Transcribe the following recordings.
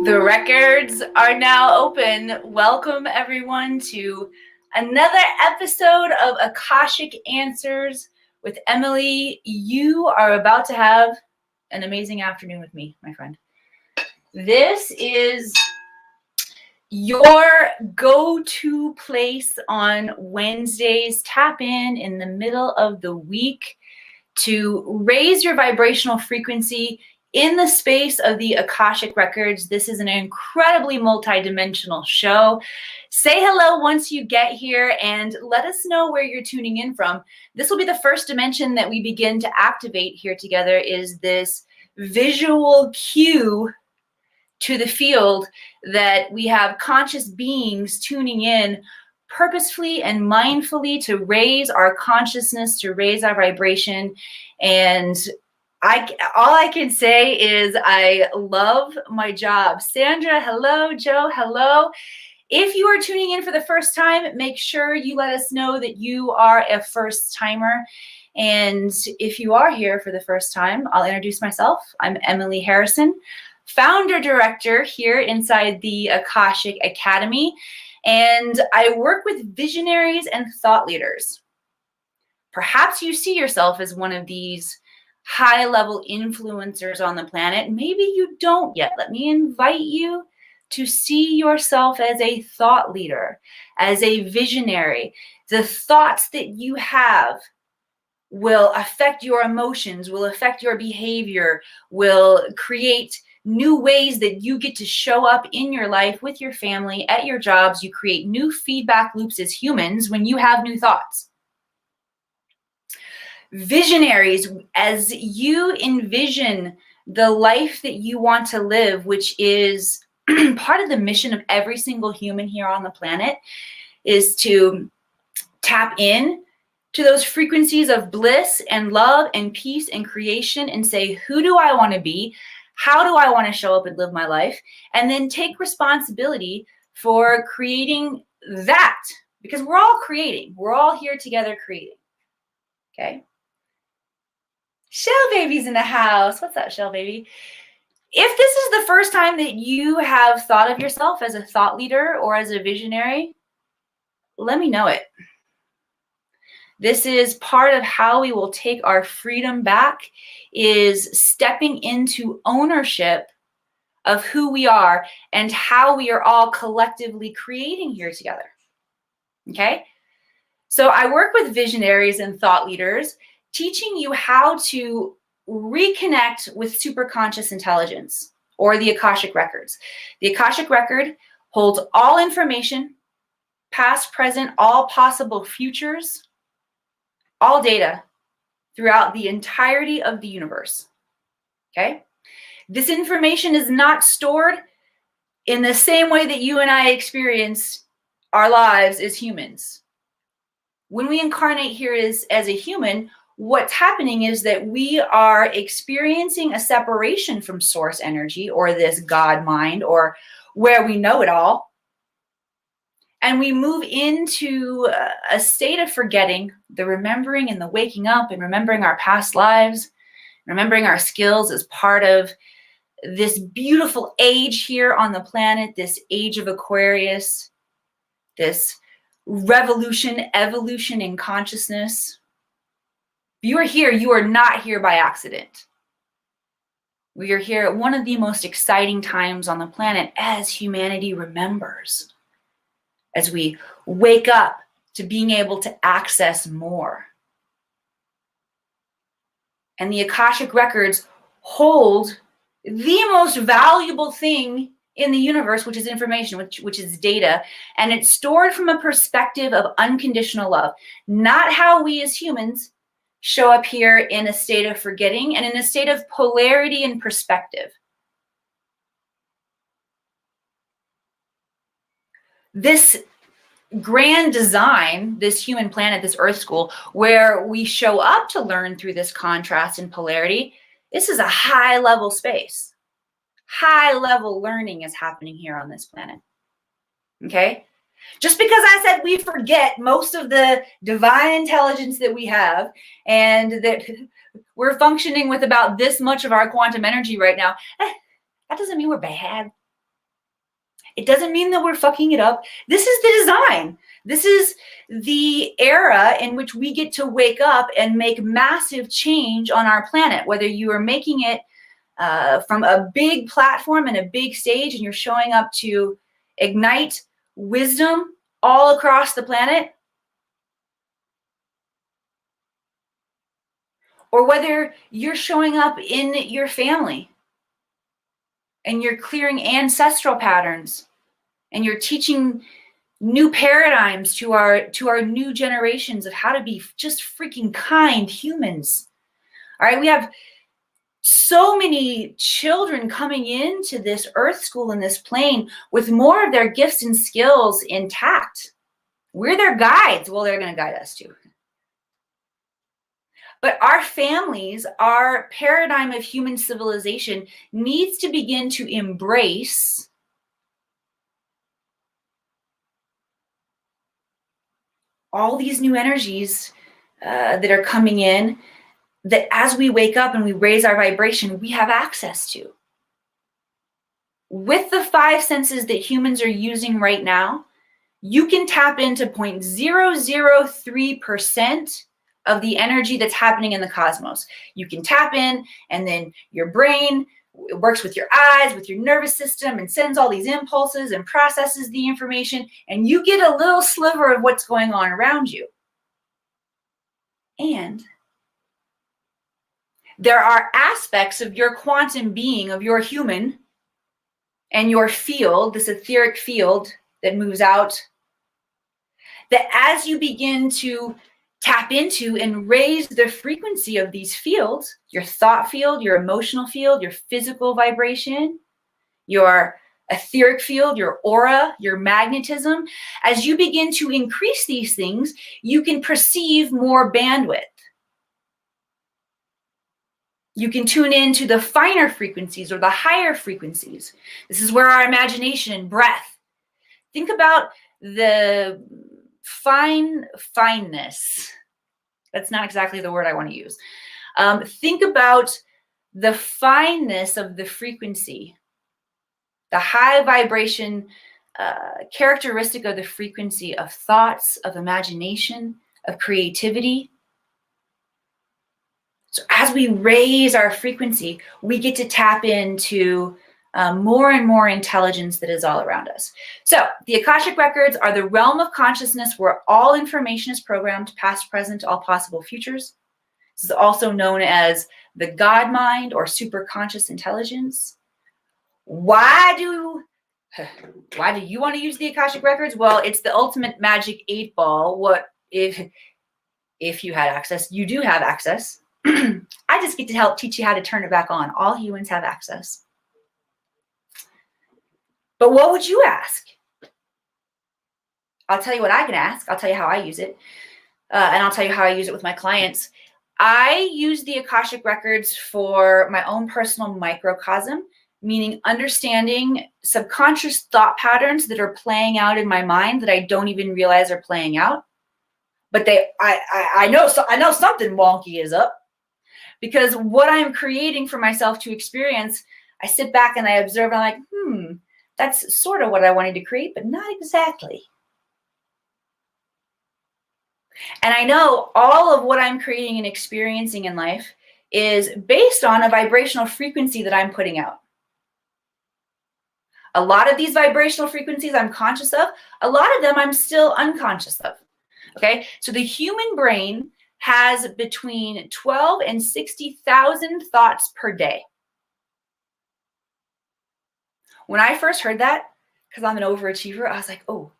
The records are now open. Welcome everyone to another episode of Akashic Answers with Emily. You are about to have an amazing afternoon with me, my friend. This is your go-to place on Wednesdays. Tap in the middle of the week to raise your vibrational frequency in the space of the Akashic Records. This is an incredibly multidimensional show. Say hello once you get here and let us know where you're tuning in from. This will be the first dimension that we begin to activate here together, is this visual cue to the field that we have conscious beings tuning in purposefully and mindfully to raise our consciousness, to raise our vibration. And all I can say is I love my job. Sandra, hello. Joe, hello. If you are tuning in for the first time, make sure you let us know that you are a first timer. And if you are here for the first time, I'll introduce myself. I'm Emily Harrison, founder director here inside the Akashic Academy. And I work with visionaries and thought leaders. Perhaps you see yourself as one of these high-level influencers on the planet. Maybe you don't yet. Let me invite you to see yourself as a thought leader, as a visionary. The thoughts that you have will affect your emotions, will affect your behavior, will create new ways that you get to show up in your life, with your family, at your jobs. You create new feedback loops as humans when you have new thoughts. Visionaries, as you envision the life that you want to live, which is part of the mission of every single human here on the planet, is to tap in to those frequencies of bliss and love and peace and creation and say, who do I want to be? How do I want to show up and live my life? And then take responsibility for creating that, because we're all creating. We're all here together creating. Okay? Shell Baby's in the house. What's up, Shell Baby? If this is the first time that you have thought of yourself as a thought leader or as a visionary, let me know it. This is part of how we will take our freedom back, is stepping into ownership of who we are and how we are all collectively creating here together. Okay? So I work with visionaries and thought leaders, teaching you how to reconnect with superconscious intelligence, or the Akashic Records. The Akashic Record holds all information, past, present, all possible futures, all data throughout the entirety of the universe. Okay? This information is not stored in the same way that you and I experience our lives as humans. When we incarnate here as a human, what's happening is that we are experiencing a separation from source energy, or this God mind, or where we know it all. And we move into a state of forgetting, the remembering and the waking up and remembering our past lives, remembering our skills as part of this beautiful age here on the planet, this age of Aquarius, this revolution, evolution in consciousness. You are here. You are not here by accident. We are here at one of the most exciting times on the planet as humanity remembers, as we wake up to being able to access more. And the Akashic Records hold the most valuable thing in the universe, which is information, which is data. And it's stored from a perspective of unconditional love, not how we as humans show up here in a state of forgetting and in a state of polarity and perspective. This grand design, this human planet, this Earth School, where we show up to learn through this contrast and polarity, this is a high-level space. High-level learning is happening here on this planet. Okay? Just because I said we forget most of the divine intelligence that we have, and that we're functioning with about this much of our quantum energy right now, that doesn't mean we're bad. It doesn't mean that we're fucking it up. This is the design. This is the era in which we get to wake up and make massive change on our planet, whether you are making it from a big platform and a big stage and you're showing up to ignite wisdom all across the planet, or whether you're showing up in your family and you're clearing ancestral patterns and you're teaching new paradigms to our new generations of how to be just freaking kind humans. All right, we have so many children coming into this earth school and this plane with more of their gifts and skills intact. We're their guides. Well, they're going to guide us too. But our families, our paradigm of human civilization needs to begin to embrace all these new energies that are coming in, that as we wake up and we raise our vibration, we have access to. With the 5 senses that humans are using right now, you can tap into 0.003% of the energy that's happening in the cosmos. You can tap in, and then your brain works with your eyes, with your nervous system, and sends all these impulses and processes the information, and you get a little sliver of what's going on around you. And there are aspects of your quantum being, of your human, and your field, this etheric field that moves out, that as you begin to tap into and raise the frequency of these fields, your thought field, your emotional field, your physical vibration, your etheric field, your aura, your magnetism, as you begin to increase these things, you can perceive more bandwidth. You can tune into the finer frequencies or the higher frequencies. This is where our imagination and breath. Think about the fineness. That's not exactly the word I want to use. Think about the fineness of the frequency, the high vibration characteristic of the frequency of thoughts, of imagination, of creativity. So as we raise our frequency, we get to tap into more and more intelligence that is all around us. So the Akashic Records are the realm of consciousness where all information is programmed, past, present, all possible futures. This is also known as the God mind or superconscious intelligence. Why do you want to use the Akashic Records? Well, it's the ultimate magic 8-ball. What if you had access? You do have access. I just get to help teach you how to turn it back on. All humans have access. But what would you ask? I'll tell you what I can ask. I'll tell you how I use it. And I'll tell you how I use it with my clients. I use the Akashic Records for my own personal microcosm, meaning understanding subconscious thought patterns that are playing out in my mind that I don't even realize are playing out. But I know something wonky is up. Because what I'm creating for myself to experience, I sit back and I observe, and I'm like, that's sort of what I wanted to create, but not exactly. And I know all of what I'm creating and experiencing in life is based on a vibrational frequency that I'm putting out. A lot of these vibrational frequencies I'm conscious of, a lot of them I'm still unconscious of. Okay, so the human brain has between 12 and 60,000 thoughts per day. When I first heard that, because I'm an overachiever, I was like, oh,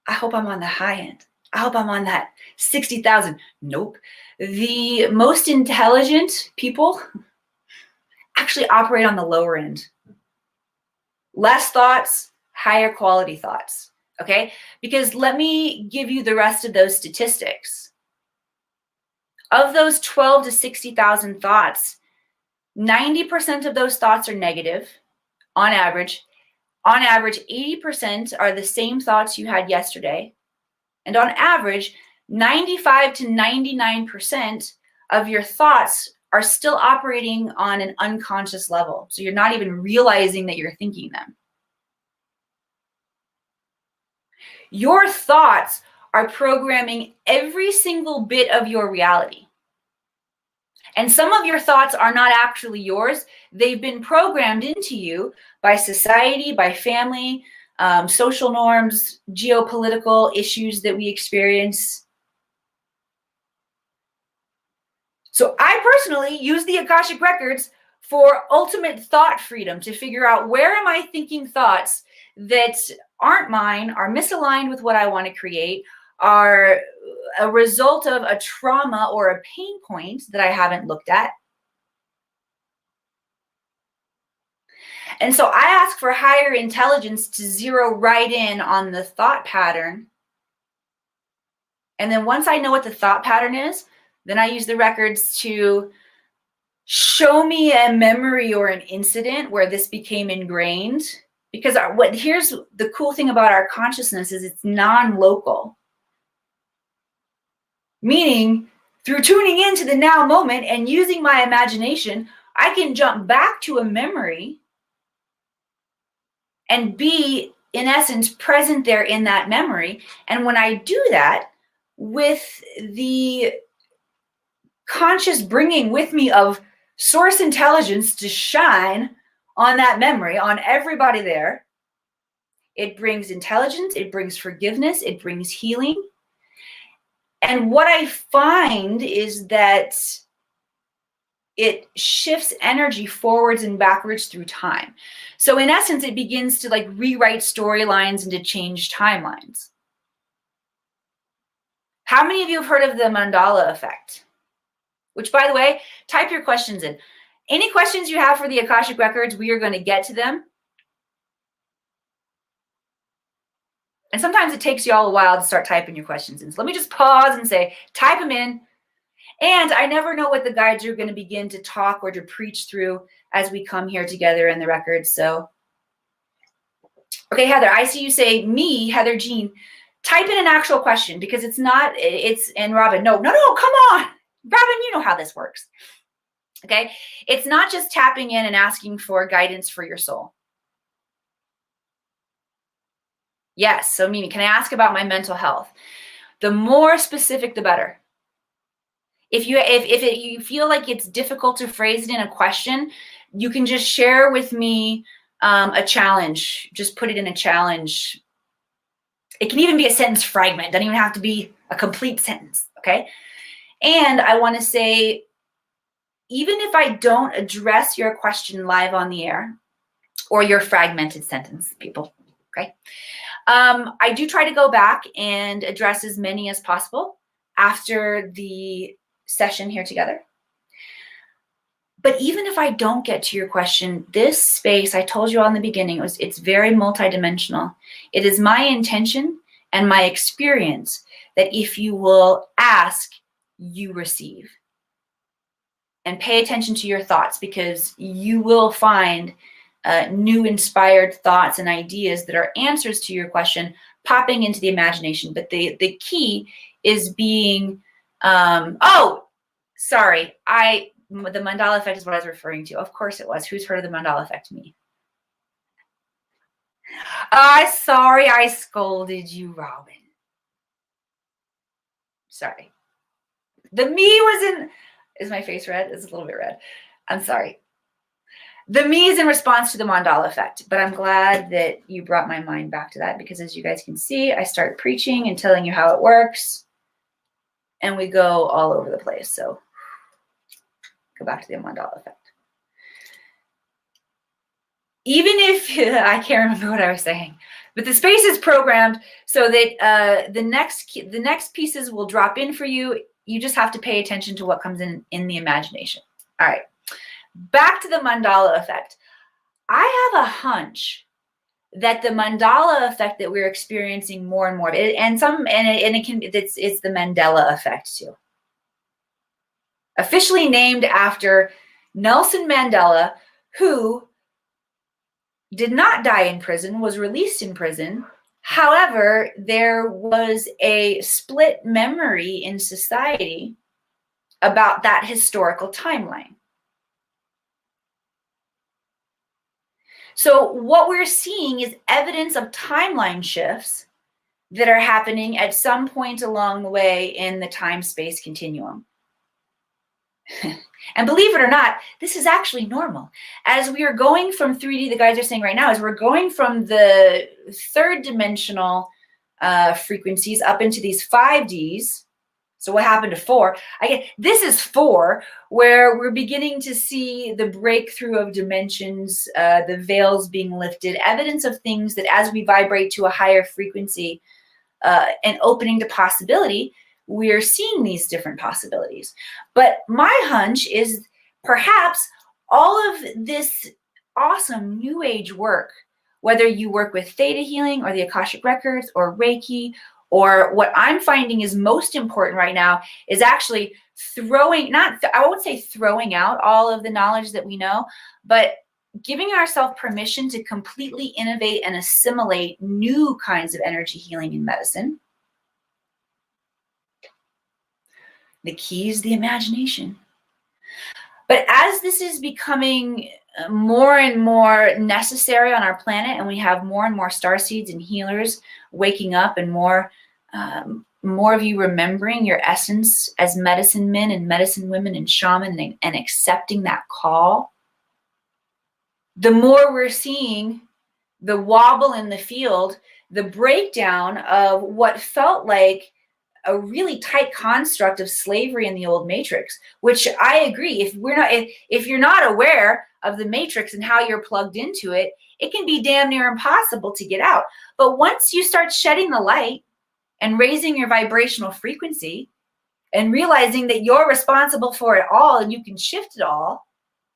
I hope I'm on the high end. I hope I'm on that 60,000. Nope. The most intelligent people actually operate on the lower end. Less thoughts, higher quality thoughts. Okay? Because let me give you the rest of those statistics. Of those 12 to 60,000 thoughts, 90% of those thoughts are negative on average. On average, 80% are the same thoughts you had yesterday. And on average, 95 to 99% of your thoughts are still operating on an unconscious level. So you're not even realizing that you're thinking them. Your thoughts are programming every single bit of your reality. And some of your thoughts are not actually yours. They've been programmed into you by society, by family, social norms, geopolitical issues that we experience. So I personally use the Akashic Records for ultimate thought freedom, to figure out, where am I thinking thoughts that aren't mine, are misaligned with what I want to create, are a result of a trauma or a pain point that I haven't looked at. And so I ask for higher intelligence to zero right in on the thought pattern. And then once I know what the thought pattern is, then I use the records to show me a memory or an incident where this became ingrained. Because here's the cool thing about our consciousness is it's non-local. Meaning, through tuning into the now moment and using my imagination, I can jump back to a memory and be, in essence, present there in that memory. And when I do that, with the conscious bringing with me of source intelligence to shine on that memory, on everybody there, it brings intelligence, it brings forgiveness, it brings healing. And what I find is that it shifts energy forwards and backwards through time. So in essence, it begins to like rewrite storylines and to change timelines. How many of you have heard of the Mandala Effect? Which, by the way, type your questions in. Any questions you have for the Akashic Records, we are going to get to them. And sometimes it takes you all a while to start typing your questions in. So let me just pause and say, type them in. And I never know what the guides are going to begin to talk or to preach through as we come here together in the records. So, okay, Heather, I see you say, me, Heather Jean, type in an actual question, because it's not, and Robin, no, come on. Robin, you know how this works. Okay, it's not just tapping in and asking for guidance for your soul. Yes, so Mimi, can I ask about my mental health? The more specific, the better. If you feel like it's difficult to phrase it in a question, you can just share with me a challenge. Just put it in a challenge. It can even be a sentence fragment. It doesn't even have to be a complete sentence, okay? And I want to say, even if I don't address your question live on the air, or your fragmented sentence, people, okay? I do try to go back and address as many as possible after the session here together. But even if I don't get to your question, this space, I told you all in the beginning, it's very multidimensional. It is my intention and my experience that if you will ask, you receive. And pay attention to your thoughts, because you will find new inspired thoughts and ideas that are answers to your question popping into the imagination. But the key is being, oh, sorry, the Mandala Effect is what I was referring to. Of course it was. Who's heard of the Mandala Effect? Me. Sorry, I scolded you, Robin. Sorry. The me was in, is my face red? It's a little bit red. I'm sorry. The me is in response to the Mandala Effect, but I'm glad that you brought my mind back to that, because as you guys can see, I start preaching and telling you how it works, and we go all over the place. So go back to the Mandala Effect. Even if, I can't remember what I was saying, but the space is programmed so that the next pieces will drop in for you. You just have to pay attention to what comes in the imagination. All right. Back to the Mandala Effect. I have a hunch that the Mandala Effect that we're experiencing more and more, it's the Mandela Effect too. Officially named after Nelson Mandela, who did not die in prison, was released in prison. However, there was a split memory in society about that historical timeline. So what we're seeing is evidence of timeline shifts that are happening at some point along the way in the time-space continuum. And believe it or not, this is actually normal. As we are going from 3D, the guys are saying right now, as we're going from the third dimensional frequencies up into these 5Ds. So what happened to 4? This is 4, where we're beginning to see the breakthrough of dimensions, the veils being lifted, evidence of things that as we vibrate to a higher frequency and opening to possibility, we're seeing these different possibilities. But my hunch is perhaps all of this awesome New Age work, whether you work with Theta Healing or the Akashic Records or Reiki, or what I'm finding is most important right now is actually I won't say throwing out all of the knowledge that we know, but giving ourselves permission to completely innovate and assimilate new kinds of energy healing in medicine. The key is the imagination. But as this is becoming more and more necessary on our planet, and we have more and more starseeds and healers waking up, and more of you remembering your essence as medicine men and medicine women and shaman, and accepting that call, the more we're seeing the wobble in the field, the breakdown of what felt like a really tight construct of slavery in the old matrix, which I agree, if you're not aware of the matrix and how you're plugged into it, it can be damn near impossible to get out. But once you start shedding the light and raising your vibrational frequency and realizing that you're responsible for it all and you can shift it all,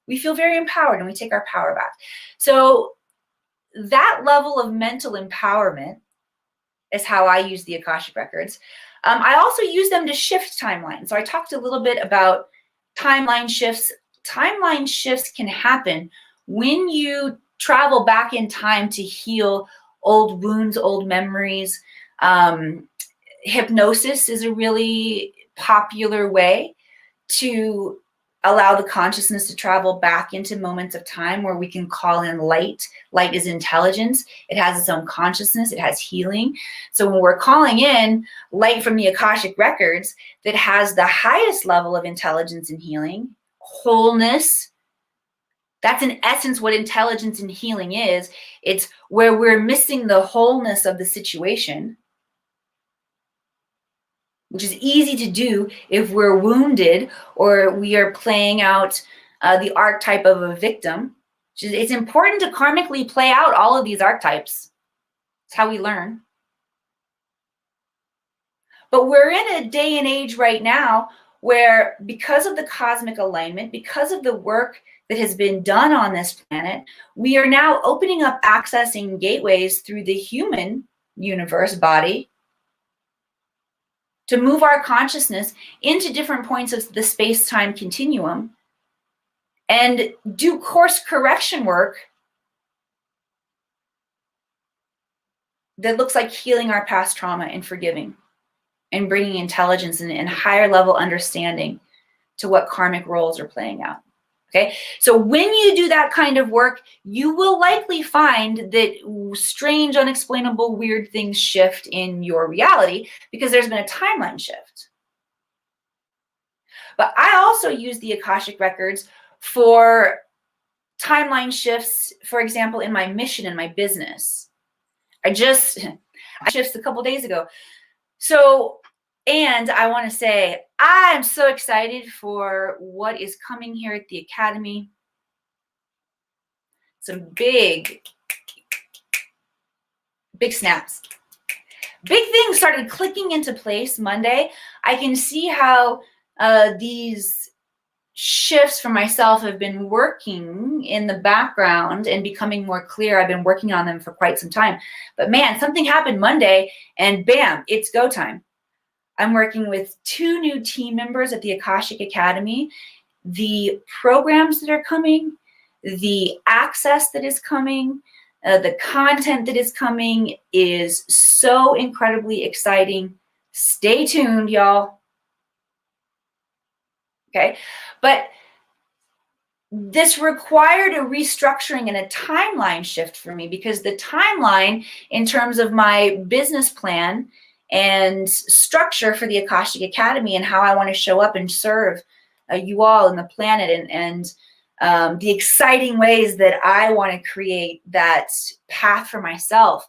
we feel very empowered and we take our power back. So that level of mental empowerment is how I use the Akashic Records. I also use them to shift timelines. So I talked a little bit about timeline shifts. Timeline shifts can happen when you travel back in time to heal old wounds, old memories. Hypnosis is a really popular way to allow the consciousness to travel back into moments of time where we can call in light. Light is intelligence. It has its own consciousness. It has healing. So when we're calling in light from the Akashic Records that has the highest level of intelligence and healing, wholeness, that's in essence what intelligence and healing is. It's where we're missing the wholeness of the situation, which is easy to do if we're wounded or we are playing out the archetype of a victim. It's important to karmically play out all of these archetypes. It's how we learn. But we're in a day and age right now where, because of the cosmic alignment, because of the work that has been done on this planet, we are now opening up accessing gateways through the human universe body to move our consciousness into different points of the space-time continuum and do course correction work that looks like healing our past trauma and forgiving and bringing intelligence and higher level understanding to what karmic roles are playing out. Okay, so when you do that kind of work, you will likely find that strange, unexplainable, weird things shift in your reality because there's been a timeline shift. But I also use the Akashic Records for timeline shifts, for example, in my mission and my business. I shifts a couple days ago. So, and I want to say, I'm so excited for what is coming here at the Academy. Some big snaps. Big things started clicking into place Monday. I can see how these shifts for myself have been working in the background and becoming more clear. I've been working on them for quite some time. But man, something happened Monday and bam, it's go time. I'm working with 2 new team members at the Akashic Academy. The programs that are coming, the access that is coming, the content that is coming is so incredibly exciting. Stay tuned, y'all. Okay, but this required a restructuring and a timeline shift for me, because the timeline in terms of my business plan and structure for the Akashic Academy and how I want to show up and serve you all and the planet, and the exciting ways that I want to create that path for myself.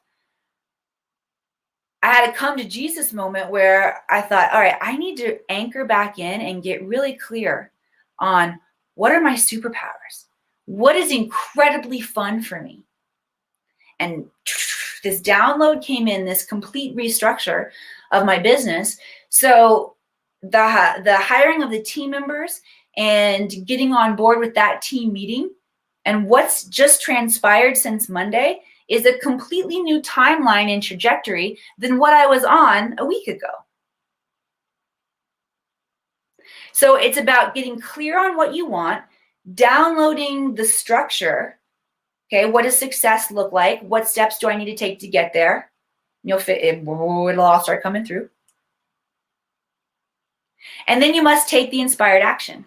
I had a come to Jesus moment where I thought, all right, I need to anchor back in and get really clear on what are my superpowers? What is incredibly fun for me? And this download came in, this complete restructure of my business. So the hiring of the team members and getting on board with that team meeting, and what's just transpired since Monday is a completely new timeline and trajectory than what I was on a week ago. So it's about getting clear on what you want, downloading the structure. Okay, what does success look like? What steps do I need to take to get there? You'll fit it, it'll all start coming through. And then you must take the inspired action.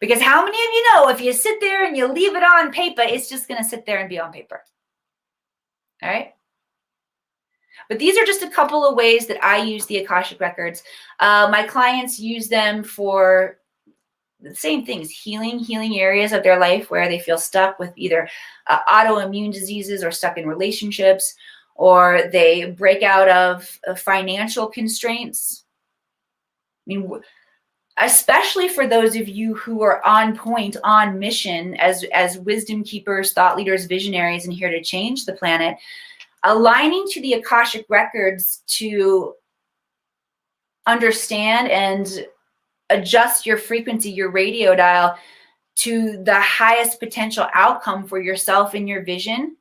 Because how many of you know if you sit there and you leave it on paper, it's just going to sit there and be on paper? All right. But these are just a couple of ways that I use the Akashic Records. My clients use them for the same things, healing areas of their life where they feel stuck with either autoimmune diseases or stuck in relationships, or they break out of financial constraints. I mean, especially for those of you who are on point, on mission as wisdom keepers, thought leaders, visionaries, and here to change the planet, aligning to the Akashic Records to understand and adjust your frequency, your radio dial, to the highest potential outcome for yourself and your vision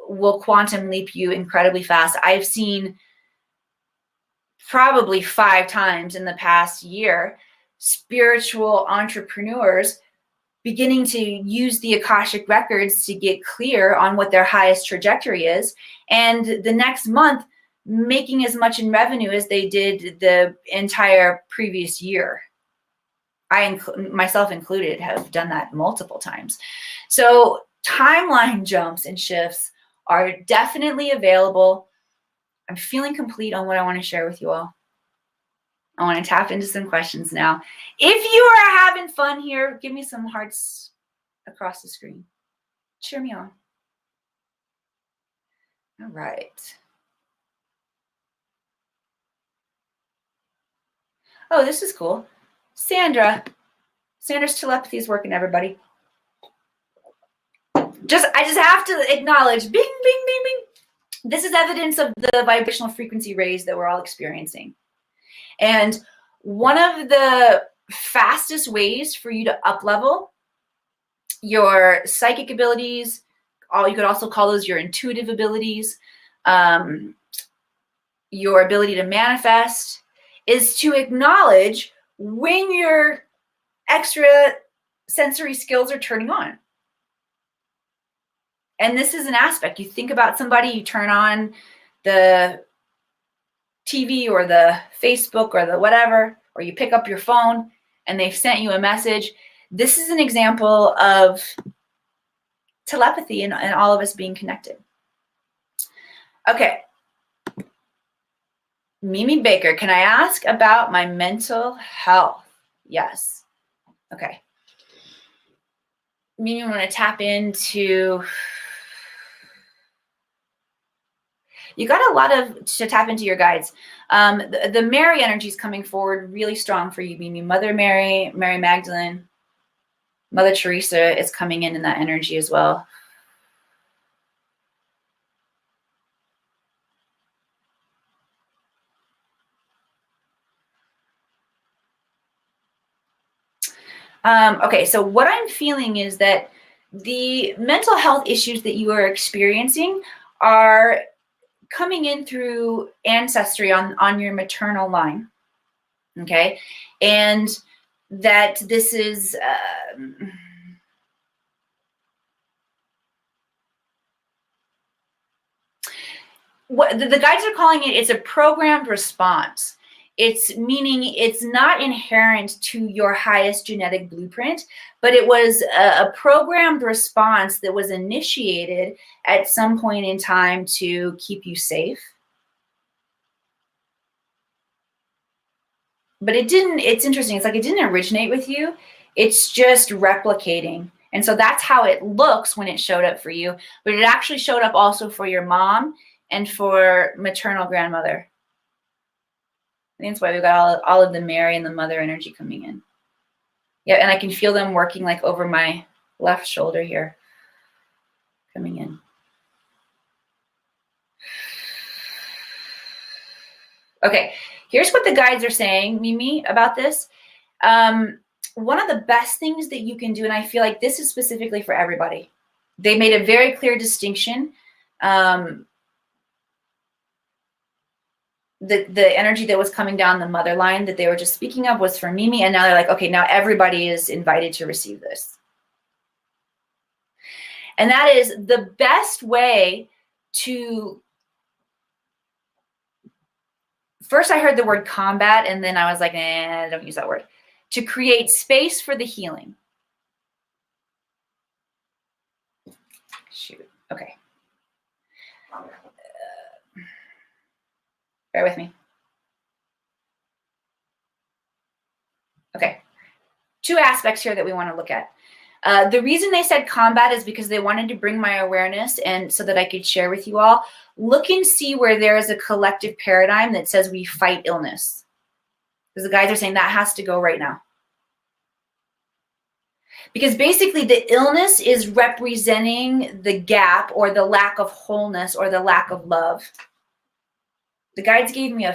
will quantum leap you incredibly fast. I've seen probably 5 times in the past year spiritual entrepreneurs beginning to use the Akashic Records to get clear on what their highest trajectory is, and the next month making as much in revenue as they did the entire previous year. I, myself included, have done that multiple times. So timeline jumps and shifts are definitely available. I'm feeling complete on what I want to share with you all. I want to tap into some questions now. If you are having fun here, give me some hearts across the screen. Cheer me on. All right. Oh, this is cool. Sandra's telepathy is working, everybody. I just have to acknowledge, bing, bing, bing, bing. This is evidence of the vibrational frequency raise that we're all experiencing. And one of the fastest ways for you to up-level your psychic abilities, you could also call those your intuitive abilities, your ability to manifest, is to acknowledge when your extra sensory skills are turning on. And this is an aspect. You think about somebody, you turn on the TV or the Facebook or the whatever, or you pick up your phone and they've sent you a message. This is an example of telepathy and all of us being connected. Okay. Mimi Baker, can I ask about my mental health? Yes. Okay. Mimi, I want to tap into... You got a lot to tap into your guides. The Mary energy is coming forward really strong for you, Mimi. Mother Mary, Mary Magdalene, Mother Teresa is coming in that energy as well. Okay, so what I'm feeling is that the mental health issues that you are experiencing are coming in through ancestry on your maternal line, okay? And that this is... what the guides are calling it's a programmed response. It's meaning it's not inherent to your highest genetic blueprint, but it was a programmed response that was initiated at some point in time to keep you safe. But it didn't, it's interesting. It's like it didn't originate with you. It's just replicating. And so that's how it looks when it showed up for you. But it actually showed up also for your mom and for maternal grandmother. I think that's why we got all of the Mary and the mother energy coming in. Yeah, and I can feel them working like over my left shoulder here, coming in. Okay, here's what the guides are saying, Mimi, about this. One of the best things that you can do, and I feel like this is specifically for everybody, they made a very clear distinction. The energy that was coming down the mother line that they were just speaking of was for Mimi, and now they're like, okay, now everybody is invited to receive this. And that is the best way to, first I heard the word combat, and then I was like, don't use that word. To create space for the healing. Shoot, okay. Bear with me. Okay, two aspects here that we want to look at. The reason they said combat is because they wanted to bring my awareness and so that I could share with you all. Look and see where there is a collective paradigm that says we fight illness. Because the guys are saying that has to go right now. Because basically the illness is representing the gap or the lack of wholeness or the lack of love. The guides gave me a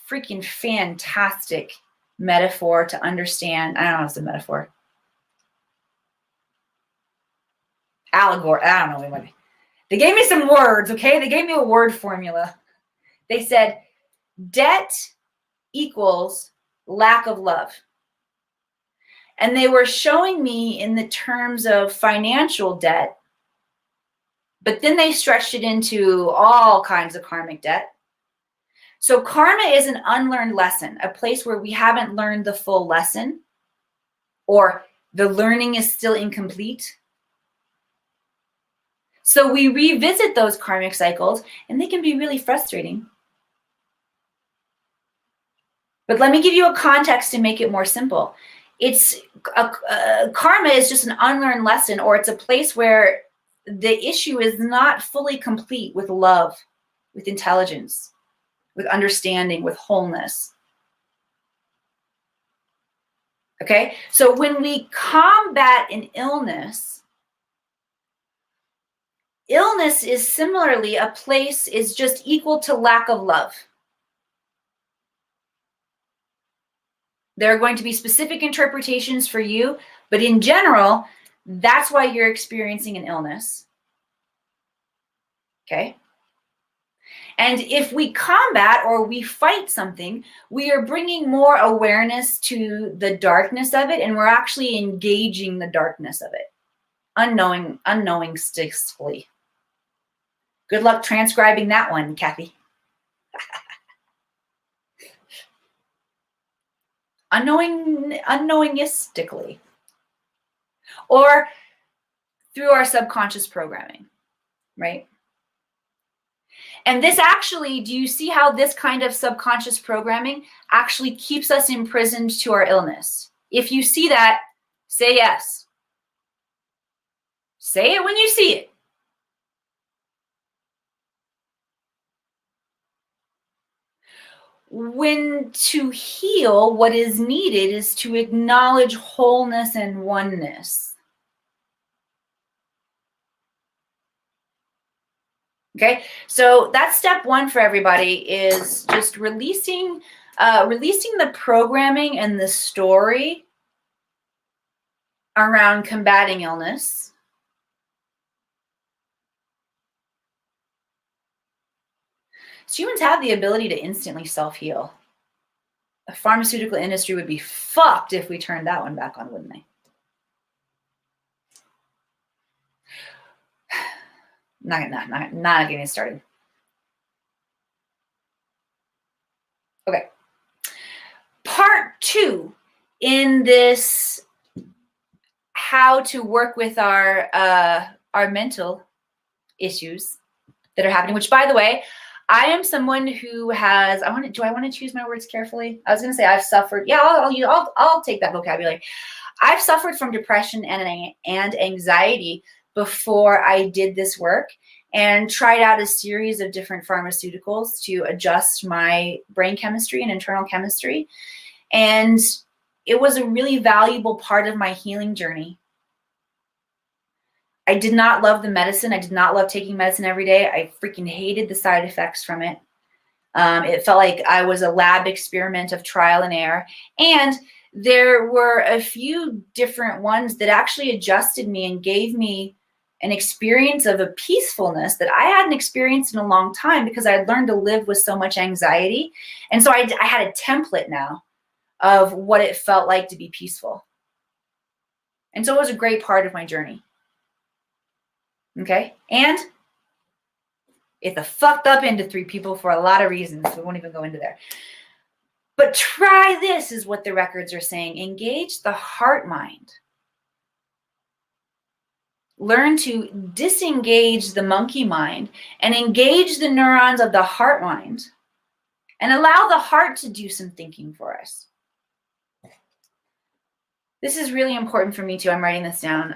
freaking fantastic metaphor to understand. I don't know if it's a metaphor. Allegory. I don't know. They gave me some words, okay? They gave me a word formula. They said debt equals lack of love. And they were showing me in the terms of financial debt, but then they stretched it into all kinds of karmic debt. So karma is an unlearned lesson, a place where we haven't learned the full lesson, or the learning is still incomplete. So we revisit those karmic cycles, and they can be really frustrating. But let me give you a context to make it more simple. It's karma is just an unlearned lesson, or it's a place where the issue is not fully complete with love, with intelligence, with understanding, with wholeness. Okay, so when we combat an illness, illness is similarly a place is just equal to lack of love. There are going to be specific interpretations for you, but in general, that's why you're experiencing an illness. Okay? And if we combat or we fight something, we are bringing more awareness to the darkness of it, and we're actually engaging the darkness of it. Unknowingly. Good luck transcribing that one, Kathy. Unknowingistically. Or through our subconscious programming, right? And this actually, do you see how this kind of subconscious programming actually keeps us imprisoned to our illness? If you see that, say yes. Say it when you see it. When to heal, what is needed is to acknowledge wholeness and oneness. Okay, so that's step one for everybody, is just releasing the programming and the story around combating illness. So humans have the ability to instantly self-heal. The pharmaceutical industry would be fucked if we turned that one back on, wouldn't they? Not getting started. Okay. in this how to work with our mental issues that are happening, which, by the way, I am someone who has, do I want to choose my words carefully? I was going to say I've suffered. Yeah, I'll take that vocabulary. I've suffered from depression and anxiety before I did this work, and tried out a series of different pharmaceuticals to adjust my brain chemistry and internal chemistry. And it was a really valuable part of my healing journey. I did not love the medicine. I did not love taking medicine every day. I freaking hated the side effects from it. It felt like I was a lab experiment of trial and error. And there were a few different ones that actually adjusted me and gave me an experience of a peacefulness that I hadn't experienced in a long time, because I had learned to live with so much anxiety. And so I had a template now of what it felt like to be peaceful. And so it was a great part of my journey. Okay? And it's a fucked up into 3 people for a lot of reasons. We won't even go into there. But try this, is what the records are saying. Engage the heart mind. Learn to disengage the monkey mind and engage the neurons of the heart mind, and allow the heart to do some thinking for us. This is really important for me too. I'm writing this down.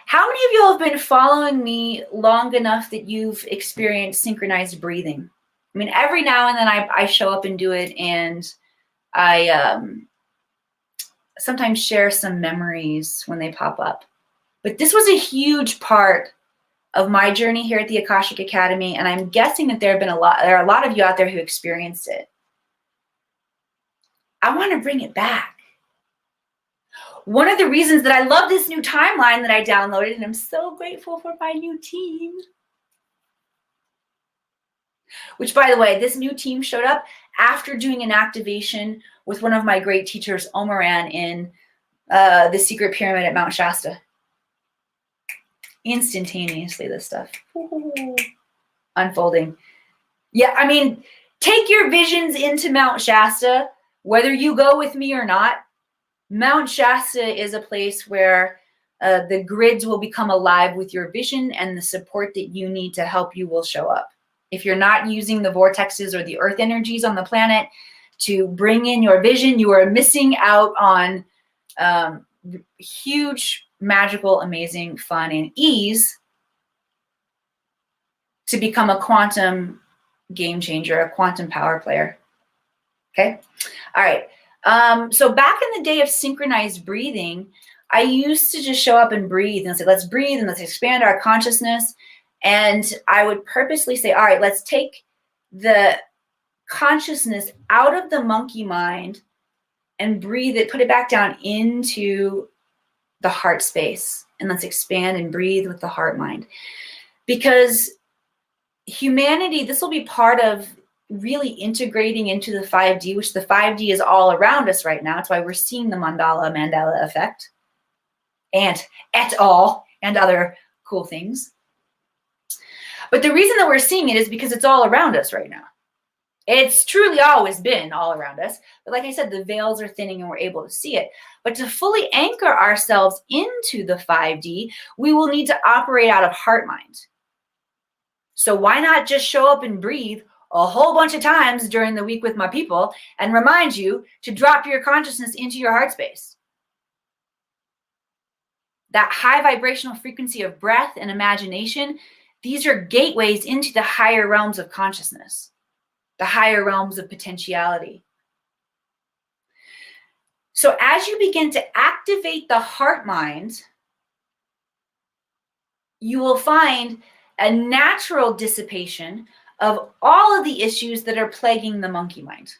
How many of you have been following me long enough that you've experienced synchronized breathing? I mean, every now and then I show up and do it, and I sometimes share some memories when they pop up. But this was a huge part of my journey here at the Akashic Academy, and I'm guessing that there are a lot of you out there who experienced it. I want to bring it back. One of the reasons that I love this new timeline that I downloaded, and I'm so grateful for my new team, which, by the way, this new team showed up after doing an activation with one of my great teachers, Omaran, in the secret pyramid at Mount Shasta. Instantaneously, this stuff. Ooh, unfolding. Yeah, I mean, take your visions into Mount Shasta, whether you go with me or not. Mount Shasta is a place where the grids will become alive with your vision, and the support that you need to help you will show up. If you're not using the vortexes or the earth energies on the planet to bring in your vision, you are missing out on huge, magical, amazing fun and ease to become a quantum game changer, a quantum power player. Okay? All right. So back in the day of synchronized breathing, I used to just show up and breathe and say, let's breathe and let's expand our consciousness. And I would purposely say, all right, let's take the consciousness out of the monkey mind and breathe it, put it back down into the heart space. And let's expand and breathe with the heart mind. Because humanity, this will be part of really integrating into the 5D, which the 5D is all around us right now. That's why we're seeing the Mandala Effect and et al. And other cool things. But the reason that we're seeing it is because it's all around us right now. It's truly always been all around us. But like I said, the veils are thinning and we're able to see it. But to fully anchor ourselves into the 5D, we will need to operate out of heart mind. So why not just show up and breathe a whole bunch of times during the week with my people and remind you to drop your consciousness into your heart space? That high vibrational frequency of breath and imagination, these are gateways into the higher realms of consciousness, the higher realms of potentiality. So as you begin to activate the heart mind, you will find a natural dissipation of all of the issues that are plaguing the monkey mind.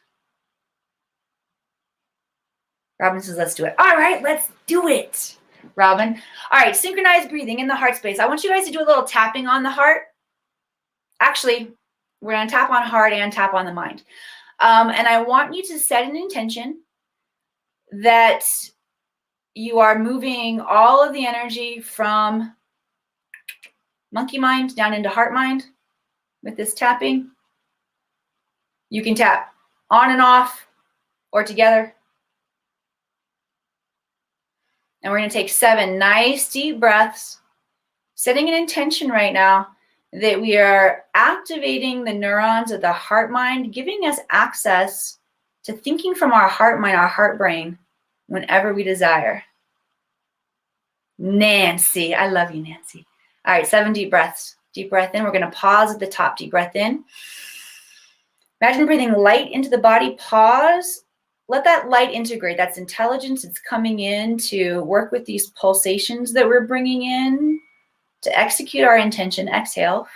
Robin says, let's do it. All right, let's do it, Robin. All right, synchronized breathing in the heart space. I want you guys to do a little tapping on the heart. Actually, we're going to tap on heart and tap on the mind. And I want you to set an intention that you are moving all of the energy from monkey mind down into heart mind with this tapping. You can tap on and off or together. And we're going to take 7 nice deep breaths, setting an intention right now that we are activating the neurons of the heart mind, giving us access to thinking from our heart mind, our heart brain, whenever we desire. Nancy, I love you, Nancy. All right, 7 deep breaths. Deep breath in. We're going to pause at the top. Deep breath in. Imagine breathing light into the body. Pause. Let that light integrate. That's intelligence. It's coming in to work with these pulsations that we're bringing in to execute our intention. Exhale.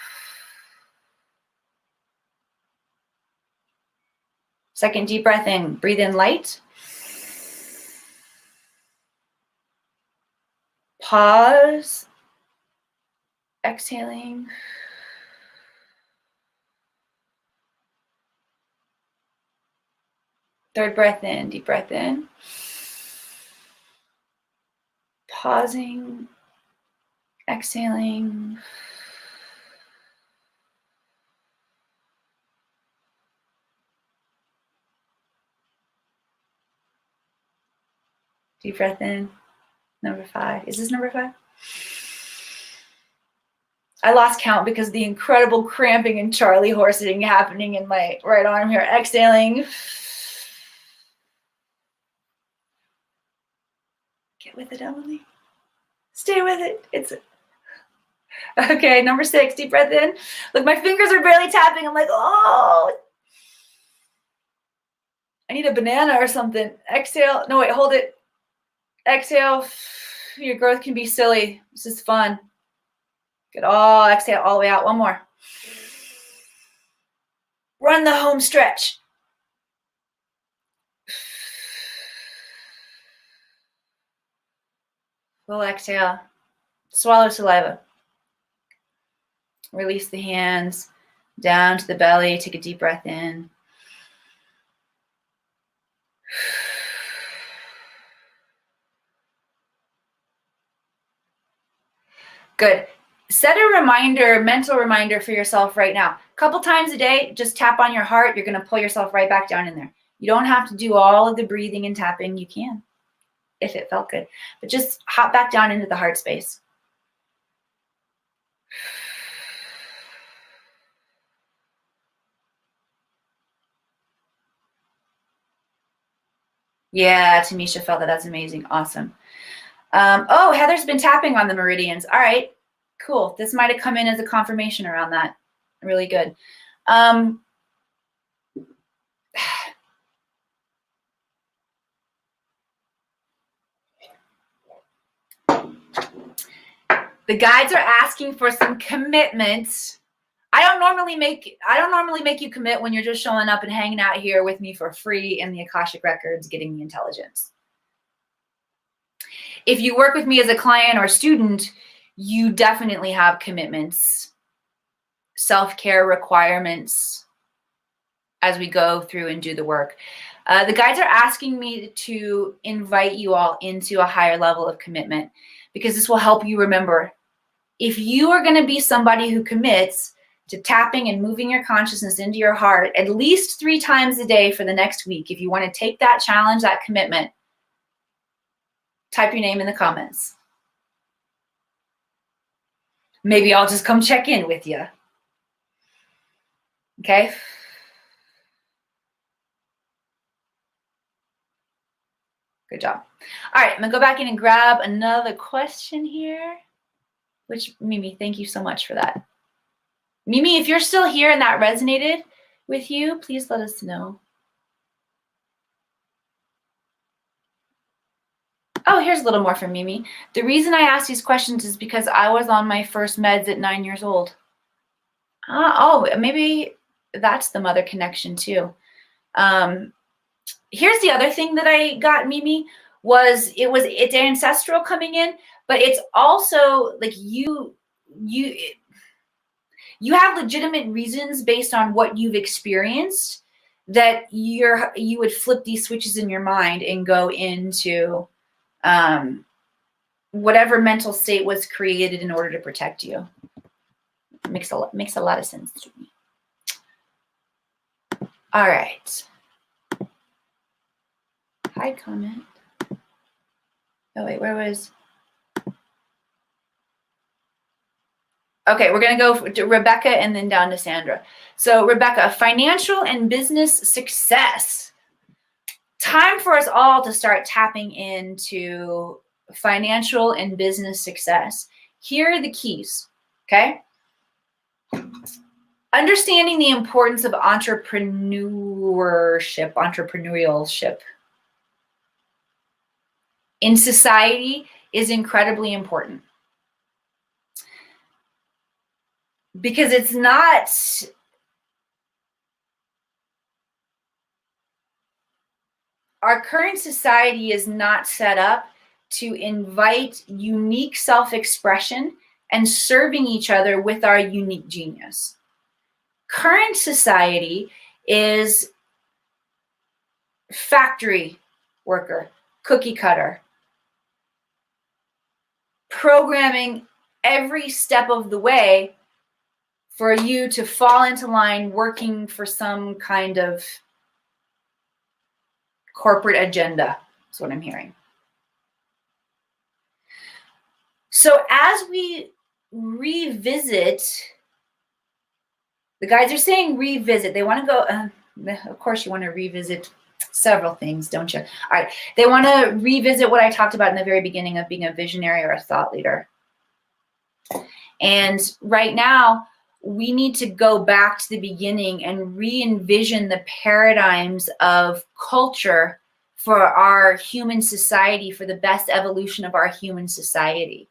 Second deep breath in. Breathe in light. Pause. Exhaling. Third breath in. Deep breath in. Pausing. Exhaling. Deep breath in. Number 5. Is this number 5? I lost count because of the incredible cramping and Charlie horsing happening in my right arm here. Exhaling. Get with it, Emily. Stay with it. It's okay. Number 6. Deep breath in. Look, my fingers are barely tapping. I'm like, oh, I need a banana or something. Exhale. No, wait, hold it. Exhale. Your growth can be silly. This is fun. Good. Oh, exhale all the way out. One more. Run the home stretch. Full exhale. Swallow saliva. Release the hands down to the belly. Take a deep breath in. Good. Set a reminder, mental reminder for yourself right now. A couple times a day, just tap on your heart. You're going to pull yourself right back down in there. You don't have to do all of the breathing and tapping. You can, if it felt good. But just hop back down into the heart space. Yeah, Tamisha felt that. That's amazing. Awesome. Oh, Heather's been tapping on the meridians. All right, cool. This might have come in as a confirmation around that. Really good. The guides are asking for some commitments. I don't normally make you commit when you're just showing up and hanging out here with me for free in the Akashic Records, getting the intelligence. If you work with me as a client or student, you definitely have commitments, self-care requirements as we go through and do the work. The guides are asking me to invite you all into a higher level of commitment because this will help you remember. If you are going to be somebody who commits to tapping and moving your consciousness into your heart at least 3 times a day for the next week, if you want to take that challenge, that commitment, type your name in the comments. Maybe I'll just come check in with you. Okay? Good job. All right, I'm going to go back in and grab another question here, which, Mimi, thank you so much for that. Mimi, if you're still here and that resonated with you, please let us know. Oh, here's a little more from Mimi. The reason I asked these questions is because I was on my first meds at 9 years old. Oh, maybe that's the mother connection too. Here's the other thing that I got, Mimi, it's ancestral coming in, but it's also like you have legitimate reasons based on what you've experienced that you would flip these switches in your mind and go into whatever mental state was created in order to protect you. Makes a lot of sense to me. All right. Hi, comment. Oh, wait, where was... Okay, we're going to go to Rebecca and then down to Sandra. So Rebecca, financial and business success. Time for us all to start tapping into financial and business success. Here are the keys, okay? Understanding the importance of entrepreneurship in society is incredibly important. Because it's not... Our current society is not set up to invite unique self-expression and serving each other with our unique genius. Current society is factory worker, cookie cutter, programming every step of the way for you to fall into line working for some kind of corporate agenda. That's what I'm hearing. So as we revisit, the guys are saying revisit. They want to go, of course you want to revisit several things, don't you? All right, they want to revisit what I talked about in the very beginning of being a visionary or a thought leader. And right now, we need to go back to the beginning and re-envision the paradigms of culture for our human society, for the best evolution of our human society.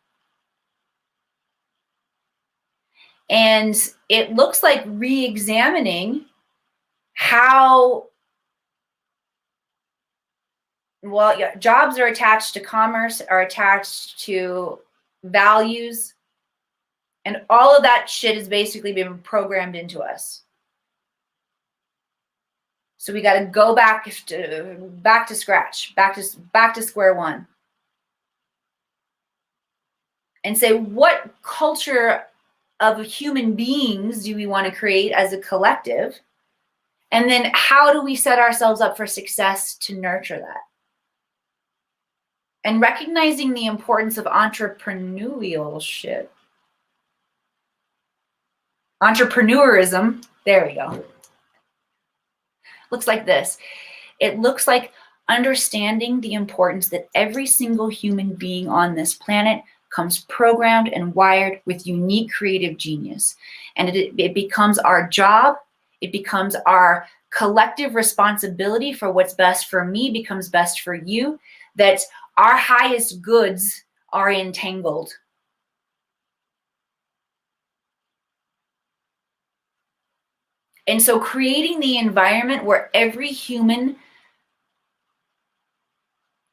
And it looks like re-examining how, well, yeah, jobs are attached to commerce, are attached to values, and all of that shit has basically been programmed into us. So we got to go back to scratch, back to square one, and say, what culture of human beings do we want to create as a collective? And then how do we set ourselves up for success to nurture that? And recognizing the importance of entrepreneurship. Entrepreneurism, there we go. Looks like this. It looks like understanding the importance that every single human being on this planet comes programmed and wired with unique creative genius. And it becomes our job, it becomes our collective responsibility for what's best for me becomes best for you, that our highest goods are entangled. And so creating the environment where every human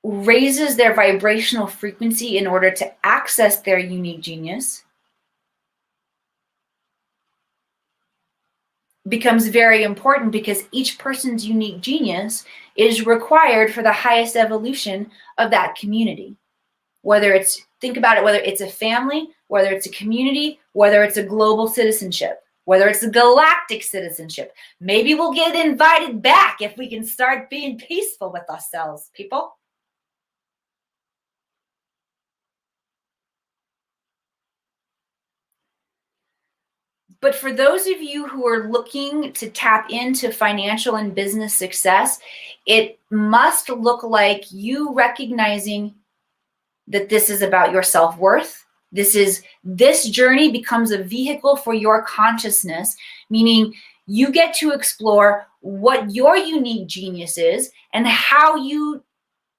raises their vibrational frequency in order to access their unique genius becomes very important, because each person's unique genius is required for the highest evolution of that community. Whether it's, think about it, whether it's a family, whether it's a community, whether it's a global citizenship, whether it's a galactic citizenship. Maybe we'll get invited back if we can start being peaceful with ourselves, people. But for those of you who are looking to tap into financial and business success, it must look like you recognizing that this is about your self-worth. This journey becomes a vehicle for your consciousness, meaning you get to explore what your unique genius is and how you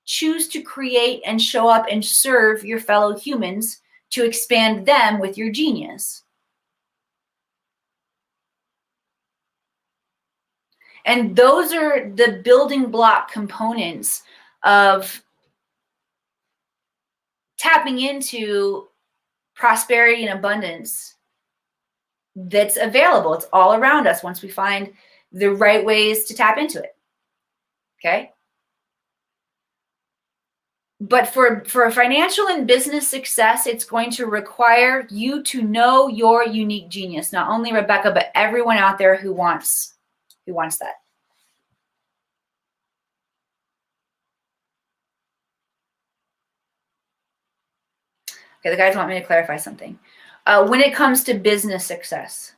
choose to create and show up and serve your fellow humans to expand them with your genius. And those are the building block components of tapping into prosperity and abundance that's available. It's all around us once we find the right ways to tap into it. Okay? But for financial and business success, it's going to require you to know your unique genius. Not only Rebecca, but everyone out there who wants that. Okay, the guides want me to clarify something. When it comes to business success,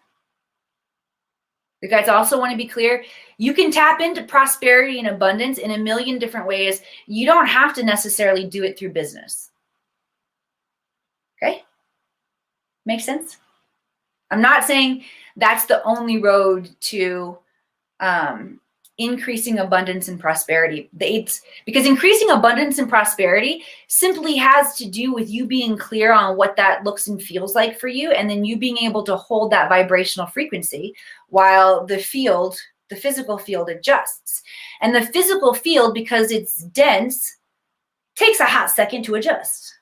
the guides also want to be clear. You can tap into prosperity and abundance in a million different ways. You don't have to necessarily do it through business. Okay? Makes sense? I'm not saying that's the only road to increasing abundance and prosperity. Because increasing abundance and prosperity simply has to do with you being clear on what that looks and feels like for you, and then you being able to hold that vibrational frequency while the physical field adjusts. And the physical field, because it's dense, takes a hot second to adjust.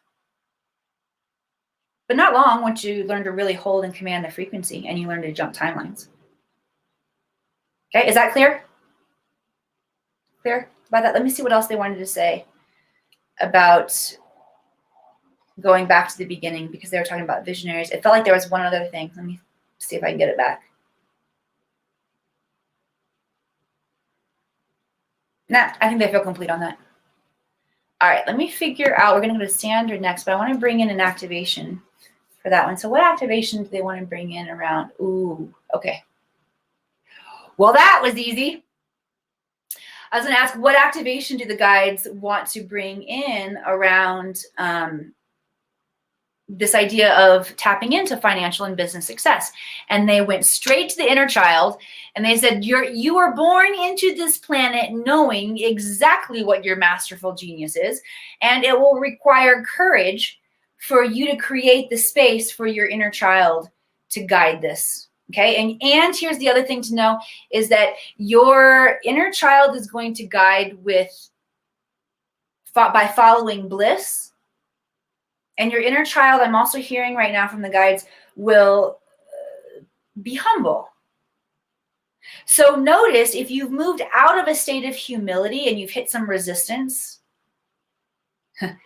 But not long once you learn to really hold and command the frequency and you learn to jump timelines. Okay, is that clear? Clear about that? Let me see what else they wanted to say about going back to the beginning, because they were talking about visionaries. It felt like there was one other thing. Let me see if I can get it back. Nah, I think they feel complete on that. All right, let me figure out. We're going to go to standard next, but I want to bring in an activation for that one. So what activation do they want to bring in around? Ooh, okay. Well, that was easy. I was going to ask, what activation do the guides want to bring in around this idea of tapping into financial and business success? And they went straight to the inner child, and they said, you were born into this planet knowing exactly what your masterful genius is, and it will require courage for you to create the space for your inner child to guide this. Okay, and here's the other thing to know is that your inner child is going to guide by following bliss. And your inner child, I'm also hearing right now from the guides, will be humble. So notice if you've moved out of a state of humility and you've hit some resistance,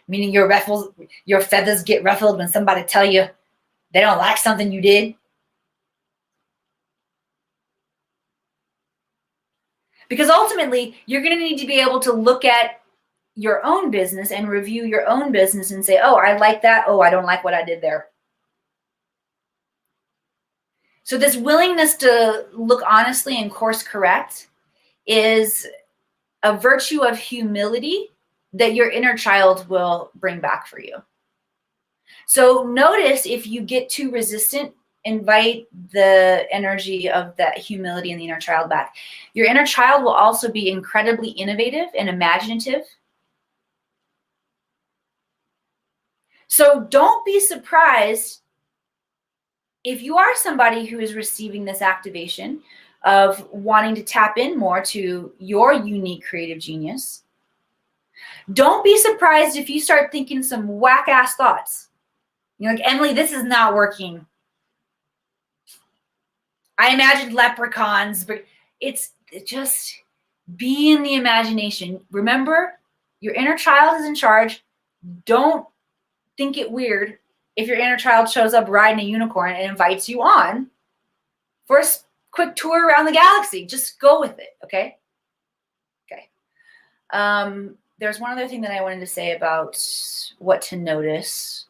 meaning your feathers get ruffled when somebody tell you they don't like something you did. Because ultimately, you're going to need to be able to look at your own business and review your own business and say, oh, I like that. Oh, I don't like what I did there. So this willingness to look honestly and course correct is a virtue of humility that your inner child will bring back for you. So notice if you get too resistant, invite the energy of that humility in the inner child back. Your inner child will also be incredibly innovative and imaginative. So don't be surprised if you are somebody who is receiving this activation of wanting to tap in more to your unique creative genius. Don't be surprised if you start thinking some whack-ass thoughts. You're like, Emily, this is not working. I imagined leprechauns, but it's just be in the imagination. Remember, your inner child is in charge. Don't think it weird if your inner child shows up riding a unicorn and invites you on for a quick tour around the galaxy. Just go with it, okay? Okay. There's one other thing that I wanted to say about what to notice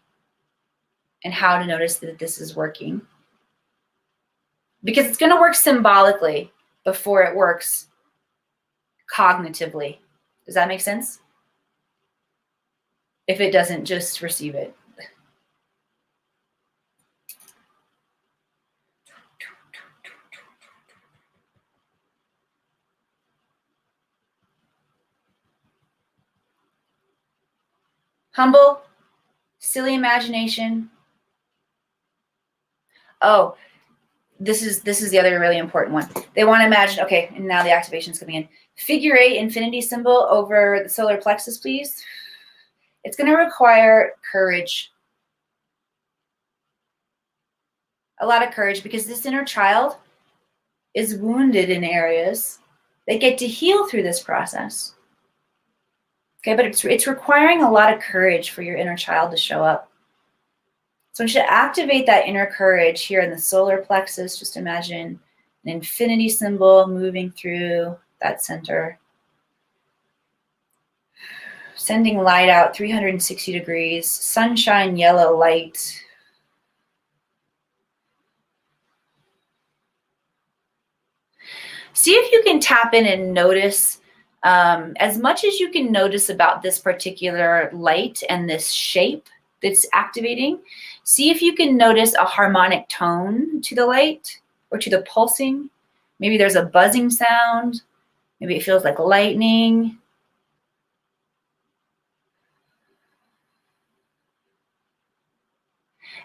and how to notice that this is working. Because it's going to work symbolically before it works cognitively. Does that make sense? If it doesn't, just receive it. Humble, silly imagination. Oh, this is the other really important one. They want to imagine, okay, and now the activation's coming in. Figure 8 infinity symbol over the solar plexus, please. It's going to require courage. A lot of courage, because this inner child is wounded in areas. They get to heal through this process. Okay, but it's requiring a lot of courage for your inner child to show up. So I want you to activate that inner courage here in the solar plexus. Just imagine an infinity symbol moving through that center. Sending light out 360 degrees, sunshine, yellow light. See if you can tap in and notice as much as you can notice about this particular light and this shape that's activating. See if you can notice a harmonic tone to the light or to the pulsing. Maybe there's a buzzing sound. Maybe it feels like lightning.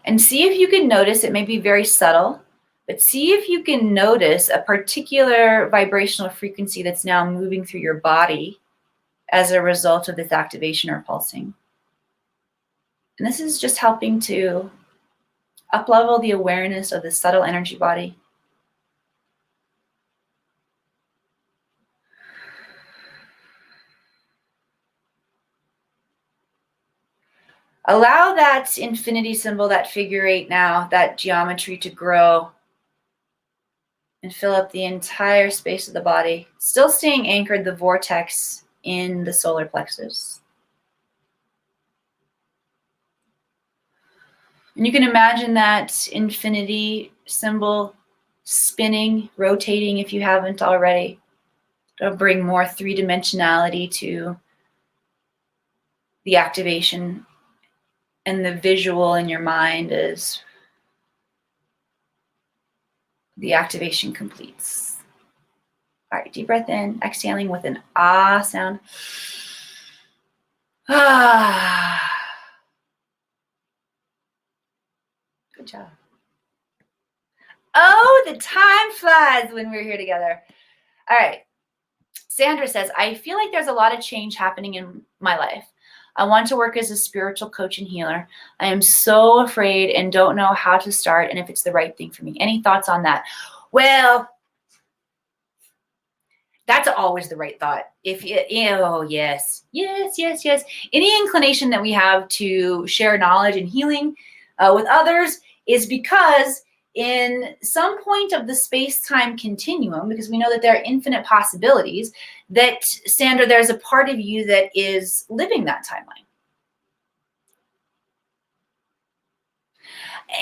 And see if you can notice, it may be very subtle, but see if you can notice a particular vibrational frequency that's now moving through your body as a result of this activation or pulsing. And this is just helping to up-level the awareness of the subtle energy body. Allow that infinity symbol, that figure 8 now, that geometry to grow and fill up the entire space of the body, still staying anchored, the vortex in the solar plexus. And you can imagine that infinity symbol spinning, rotating if you haven't already. It'll bring more three-dimensionality to the activation and the visual in your mind as the activation completes. All right, deep breath in, exhaling with an ah sound. Ah. Good job. Oh, the time flies when we're here together. All right. Sandra says, I feel like there's a lot of change happening in my life. I want to work as a spiritual coach and healer. I am so afraid and don't know how to start and if it's the right thing for me. Any thoughts on that? Well, that's always the right thought. If you, oh, yes. Any inclination that we have to share knowledge and healing with others is because in some point of the space-time continuum, because we know that there are infinite possibilities, that, Sandra, there's a part of you that is living that timeline.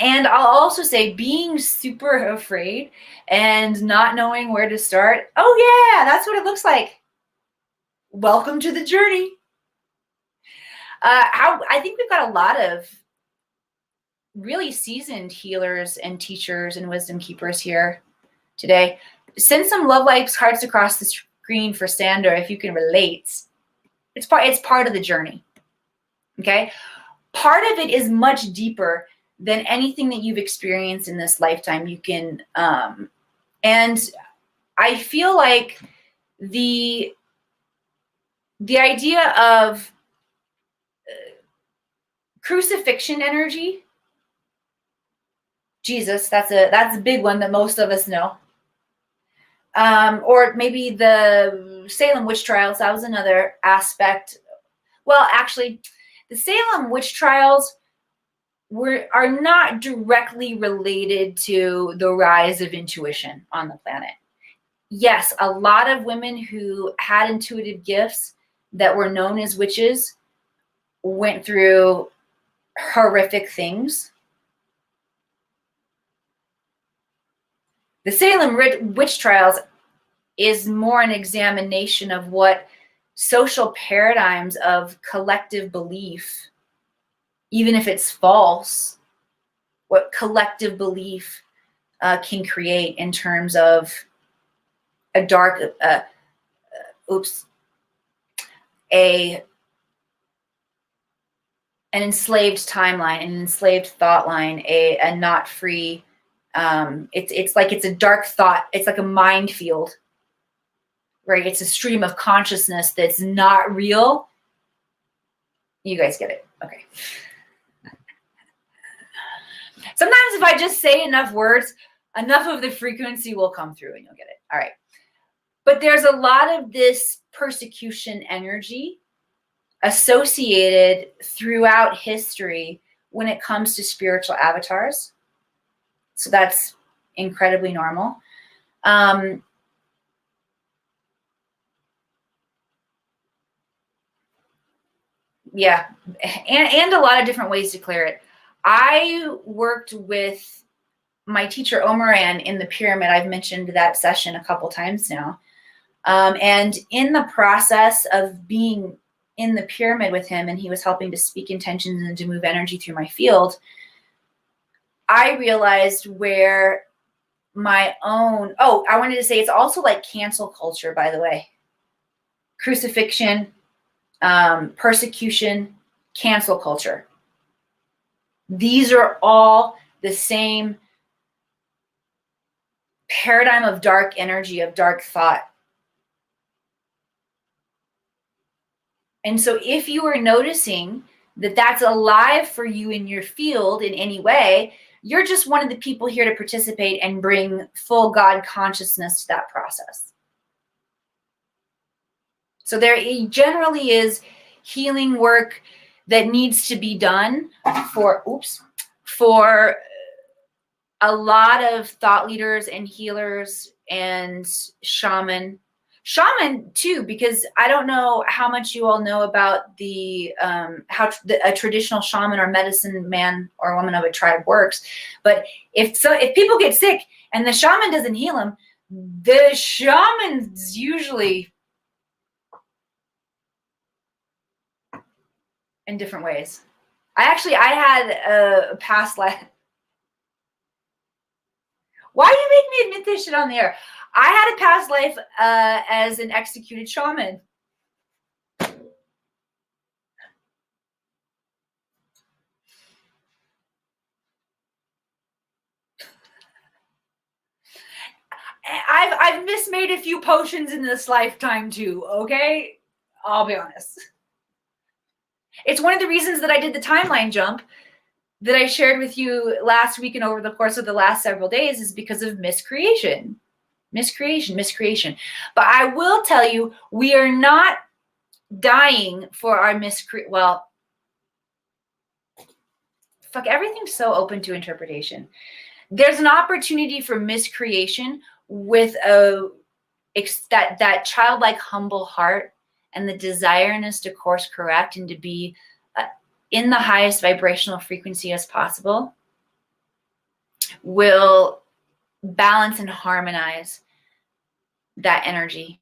And I'll also say being super afraid and not knowing where to start, oh yeah, that's what it looks like. Welcome to the journey. I think we've got a lot of really seasoned healers and teachers and wisdom keepers here today. Send some love lights, hearts across the screen for Sandra if you can relate. It's part of the journey. Okay? Part of it is much deeper than anything that you've experienced in this lifetime. You can and I feel like the idea of crucifixion energy, Jesus, that's a big one that most of us know. Or maybe the Salem witch trials, that was another aspect. Well, actually, the Salem witch trials are not directly related to the rise of intuition on the planet. Yes, a lot of women who had intuitive gifts that were known as witches went through horrific things. The Salem witch trials is more an examination of what social paradigms of collective belief, even if it's false, what collective belief can create in terms of a dark, an enslaved timeline, an enslaved thought line, a not free. It's like it's a dark thought. It's like a minefield, right? It's a stream of consciousness that's not real. You guys get it, okay? Sometimes if I just say enough words, enough of the frequency will come through and you'll get it. All right. But there's a lot of this persecution energy associated throughout history when it comes to spiritual avatars. So that's incredibly normal. Yeah, and a lot of different ways to clear it. I worked with my teacher Omaran in the pyramid. I've mentioned that session a couple times now. And in the process of being in the pyramid with him, and he was helping to speak intentions and to move energy through my field, I realized where my own, oh, I wanted to say it's also like cancel culture, by the way. Crucifixion, persecution, cancel culture. These are all the same paradigm of dark energy, of dark thought. And so if you are noticing that that's alive for you in your field in any way, you're just one of the people here to participate and bring full God consciousness to that process. So there generally is healing work that needs to be done for a lot of thought leaders and healers and shaman too, because I don't know how much you all know about the a traditional shaman or medicine man or woman of a tribe works. But if people get sick and the shaman doesn't heal them, the shaman's usually in different ways. I had a past life. Why do you make me admit this shit on the air? I had a past life as an executed shaman. I've mismade a few potions in this lifetime too, okay? I'll be honest. It's one of the reasons that I did the timeline jump that I shared with you last week and over the course of the last several days is because of miscreation. Miscreation. But I will tell you, we are not dying for our well, fuck, everything's so open to interpretation. There's an opportunity for miscreation with that childlike, humble heart and the desireness to course correct and to be in the highest vibrational frequency as possible will balance and harmonize that energy.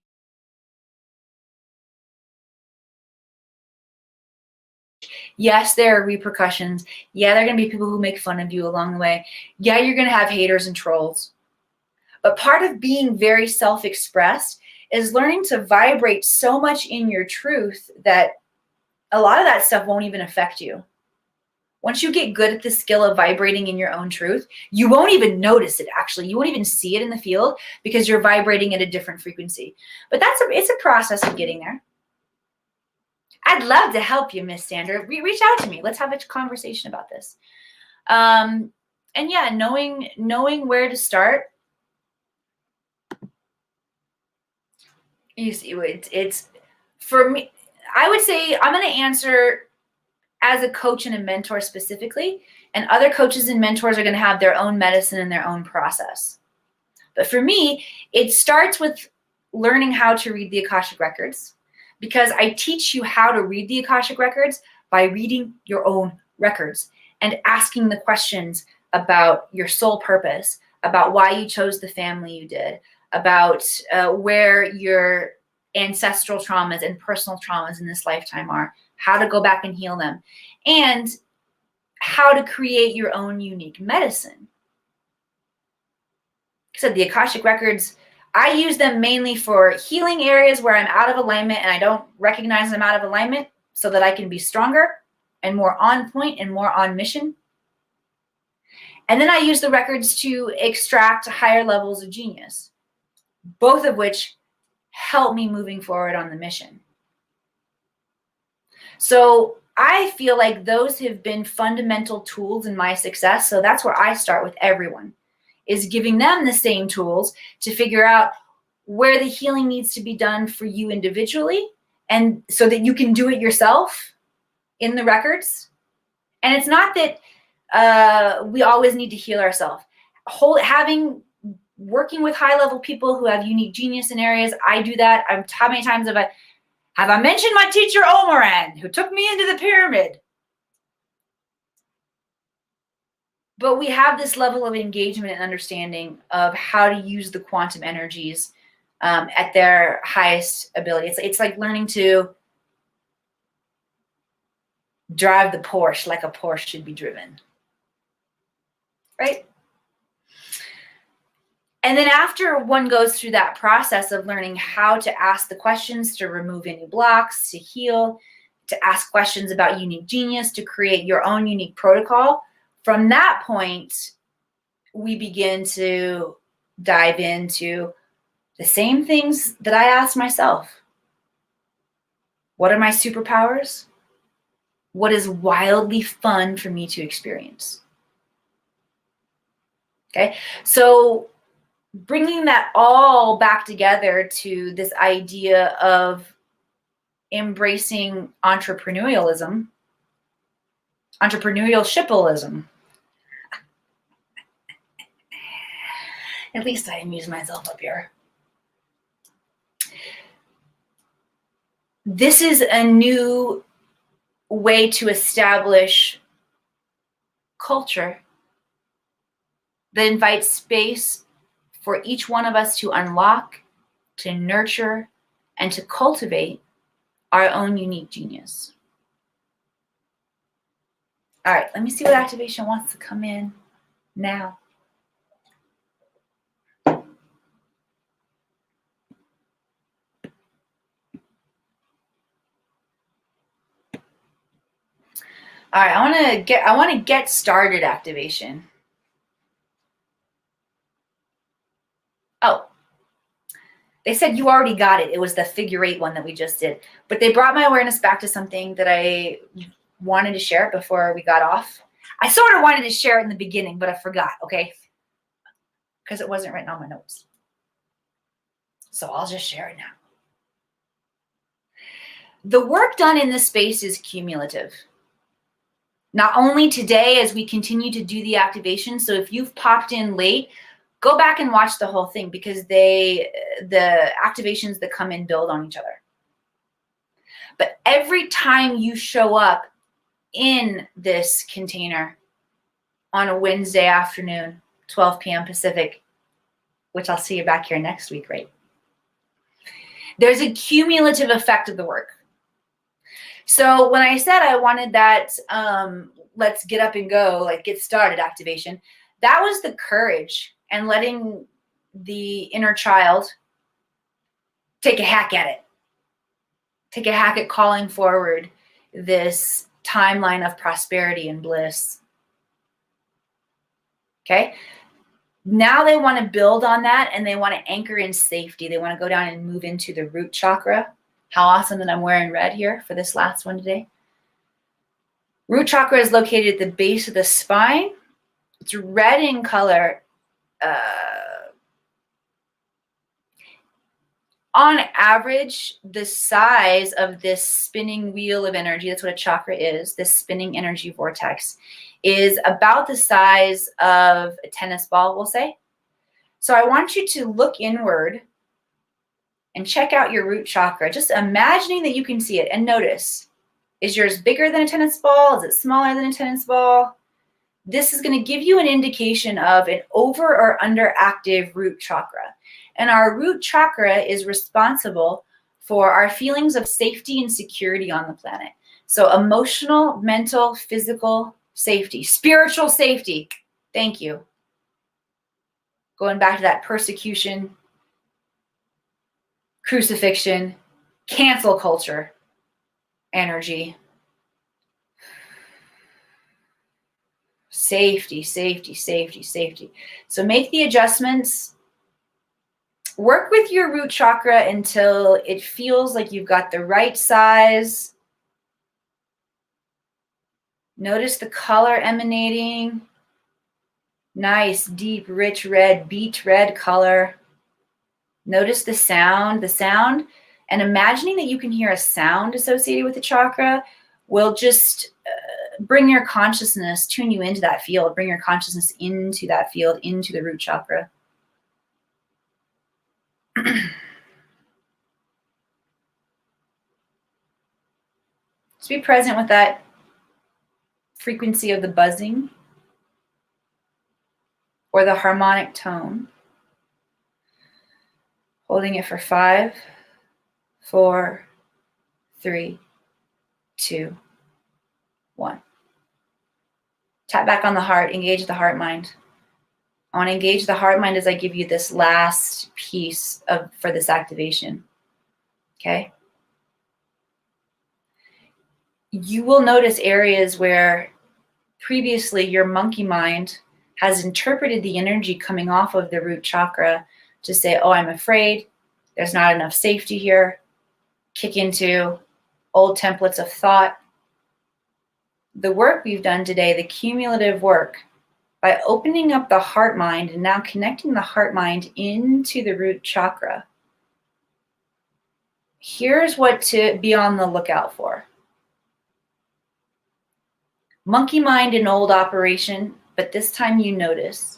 Yes, there are repercussions. Yeah, there are going to be people who make fun of you along the way. Yeah, you're going to have haters and trolls. But part of being very self-expressed is learning to vibrate so much in your truth that a lot of that stuff won't even affect you. Once you get good at the skill of vibrating in your own truth, you won't even notice it, actually. You won't even see it in the field because you're vibrating at a different frequency. But it's a process of getting there. I'd love to help you, Miss Sandra. Reach out to me. Let's have a conversation about this. And yeah, knowing where to start. You see, it's for me. I would say I'm going to answer as a coach and a mentor specifically, and other coaches and mentors are going to have their own medicine and their own process. But for me, it starts with learning how to read the Akashic Records, because I teach you how to read the Akashic Records by reading your own records and asking the questions about your soul purpose, about why you chose the family you did, about where your ancestral traumas and personal traumas in this lifetime are, how to go back and heal them, and how to create your own unique medicine. Like I said, the Akashic Records, I use them mainly for healing areas where I'm out of alignment and I don't recognize I'm out of alignment so that I can be stronger and more on point and more on mission. And then I use the records to extract higher levels of genius, both of which help me moving forward on the mission. So I feel like those have been fundamental tools in my success. So that's where I start with everyone, is giving them the same tools to figure out where the healing needs to be done for you individually, and so that you can do it yourself in the records. And it's not that we always need to heal ourselves. Working with high level people who have unique genius in areas, I do that. How many times have Have I mentioned my teacher Omaran, who took me into the pyramid? But we have this level of engagement and understanding of how to use the quantum energies at their highest ability. It's like learning to drive the Porsche like a Porsche should be driven, right? And then after one goes through that process of learning how to ask the questions to remove any blocks, to heal, to ask questions about unique genius, to create your own unique protocol, from that point, we begin to dive into the same things that I asked myself. What are my superpowers? What is wildly fun for me to experience? Okay, so bringing that all back together to this idea of embracing entrepreneurialism, entrepreneurshipalism. At least I amuse myself up here. This is a new way to establish culture that invites space for each one of us to unlock, to nurture, and to cultivate our own unique genius. All right, let me see what activation wants to come in now. All right, I want to get started activation. Oh, they said you already got it. It was the figure 8 one that we just did. But they brought my awareness back to something that I wanted to share before we got off. I sort of wanted to share it in the beginning, but I forgot, okay? Because it wasn't written on my notes. So I'll just share it now. The work done in this space is cumulative. Not only today as we continue to do the activation, so if you've popped in late, go back and watch the whole thing because the activations that come in build on each other. But every time you show up in this container on a Wednesday afternoon, 12 p.m. Pacific, which I'll see you back here next week, right? There's a cumulative effect of the work. So when I said I wanted that let's get up and go, like get started activation, that was the courage and letting the inner child take a hack at it. Take a hack at calling forward this timeline of prosperity and bliss. Okay? Now they want to build on that and they want to anchor in safety. They want to go down and move into the root chakra. How awesome that I'm wearing red here for this last one today. Root chakra is located at the base of the spine. It's red in color. On average, the size of this spinning wheel of energy, that's what a chakra is, this spinning energy vortex, is about the size of a tennis ball, we'll say. So I want you to look inward and check out your root chakra, just imagining that you can see it and notice, is yours bigger than a tennis ball? Is it smaller than a tennis ball? This is going to give you an indication of an over or underactive root chakra. And our root chakra is responsible for our feelings of safety and security on the planet. So emotional, mental, physical safety, spiritual safety. Thank you. Going back to that persecution, crucifixion, cancel culture energy. Safety, safety, safety, safety. So make the adjustments. Work with your root chakra until it feels like you've got the right size. Notice the color emanating. Nice, deep, rich red, beet red color. Notice the sound, and imagining that you can hear a sound associated with the chakra will just bring your consciousness, tune you into that field, bring your consciousness into that field, into the root chakra. Just be present with that frequency of the buzzing or the harmonic tone. Holding it for 5, 4, 3, 2, 1. Tap back on the heart, engage the heart mind. I want to engage the heart mind as I give you this last piece for this activation. Okay? You will notice areas where previously your monkey mind has interpreted the energy coming off of the root chakra to say, oh, I'm afraid, there's not enough safety here, kick into old templates of thought. The work we've done today, the cumulative work, by opening up the heart mind and now connecting the heart mind into the root chakra, here's what to be on the lookout for. Monkey mind in old operation, but this time you notice,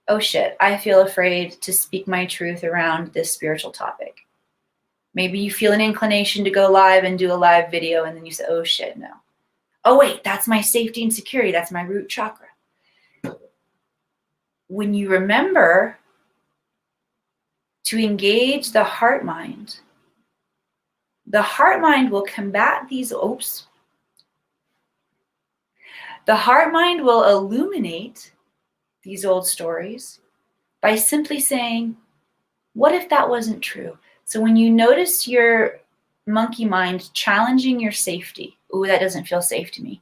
oh shit, I feel afraid to speak my truth around this spiritual topic. Maybe you feel an inclination to go live and do a live video, and then you say, oh shit, no. Oh wait, that's my safety and security. That's my root chakra. When you remember to engage the heart mind will combat these, the heart mind will illuminate these old stories by simply saying, what if that wasn't true? So when you notice your monkey mind challenging your safety, ooh, that doesn't feel safe to me.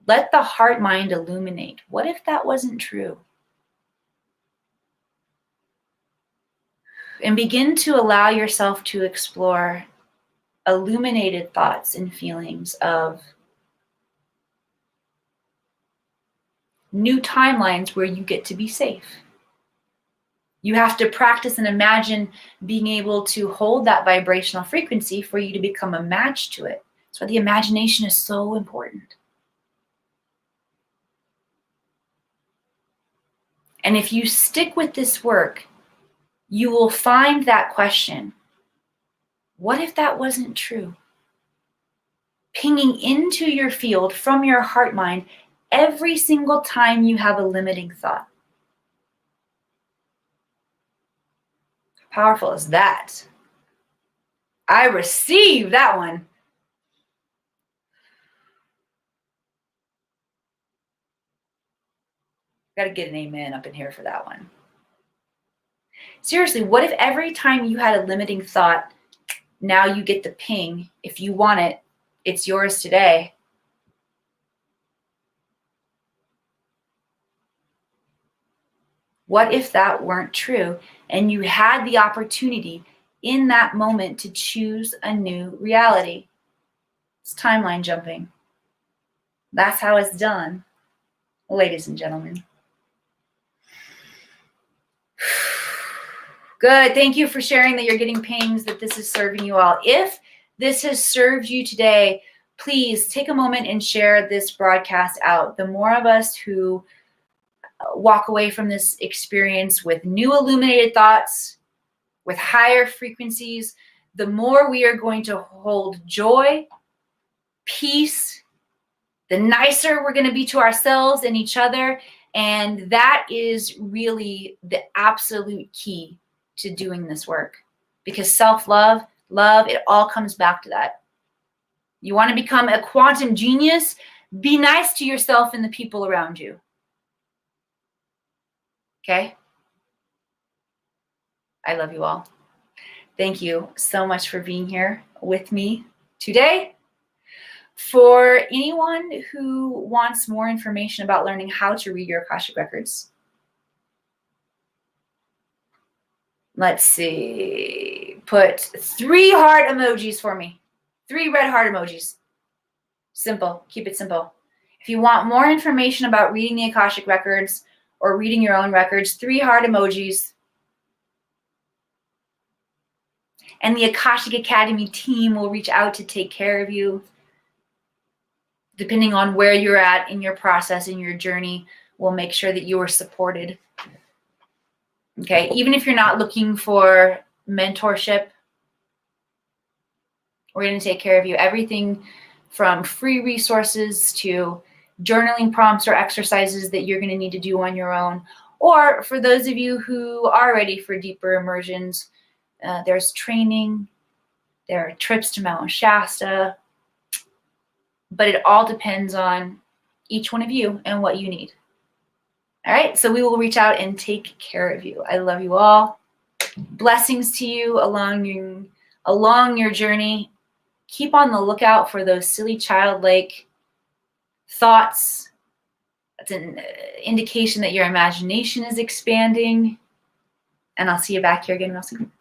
Let the heart mind illuminate. What if that wasn't true? And begin to allow yourself to explore illuminated thoughts and feelings of new timelines where you get to be safe. You have to practice and imagine being able to hold that vibrational frequency for you to become a match to it. That's why the imagination is so important. And if you stick with this work, you will find that question, what if that wasn't true? Pinging into your field from your heart mind every single time you have a limiting thought. How powerful is that? I receive that one. Got to get an amen up in here for that one. Seriously, what if every time you had a limiting thought, now you get the ping? If you want it, it's yours today. What if that weren't true and you had the opportunity in that moment to choose a new reality? It's timeline jumping. That's how it's done, ladies and gentlemen. Good. Thank you for sharing that you're getting pings, that this is serving you all. If this has served you today, please take a moment and share this broadcast out. The more of us who walk away from this experience with new illuminated thoughts, with higher frequencies, the more we are going to hold joy, peace, the nicer we're going to be to ourselves and each other. And that is really the absolute key to doing this work, because self-love, love, it all comes back to that. You want to become a quantum genius? Be nice to yourself and the people around you. Okay? I love you all. Thank you so much for being here with me today. For anyone who wants more information about learning how to read your Akashic Records, let's see, put 3 heart emojis for me. 3 red heart emojis. Simple. Keep it simple. If you want more information about reading the Akashic Records or reading your own records, 3 heart emojis. And the Akashic Academy team will reach out to take care of you. Depending on where you're at in your process, in your journey, we'll make sure that you are supported. Okay, even if you're not looking for mentorship, We're going to take care of you. Everything from free resources to journaling prompts or exercises that you're going to need to do on your own. Or for those of you who are ready for deeper immersions, there's training, there are trips to Mount Shasta, but it all depends on each one of you and what you need. All right, so we will reach out and take care of you. I love you all. Blessings to you along your journey. Keep on the lookout for those silly childlike thoughts. That's an indication that your imagination is expanding. And I'll see you back here again real soon.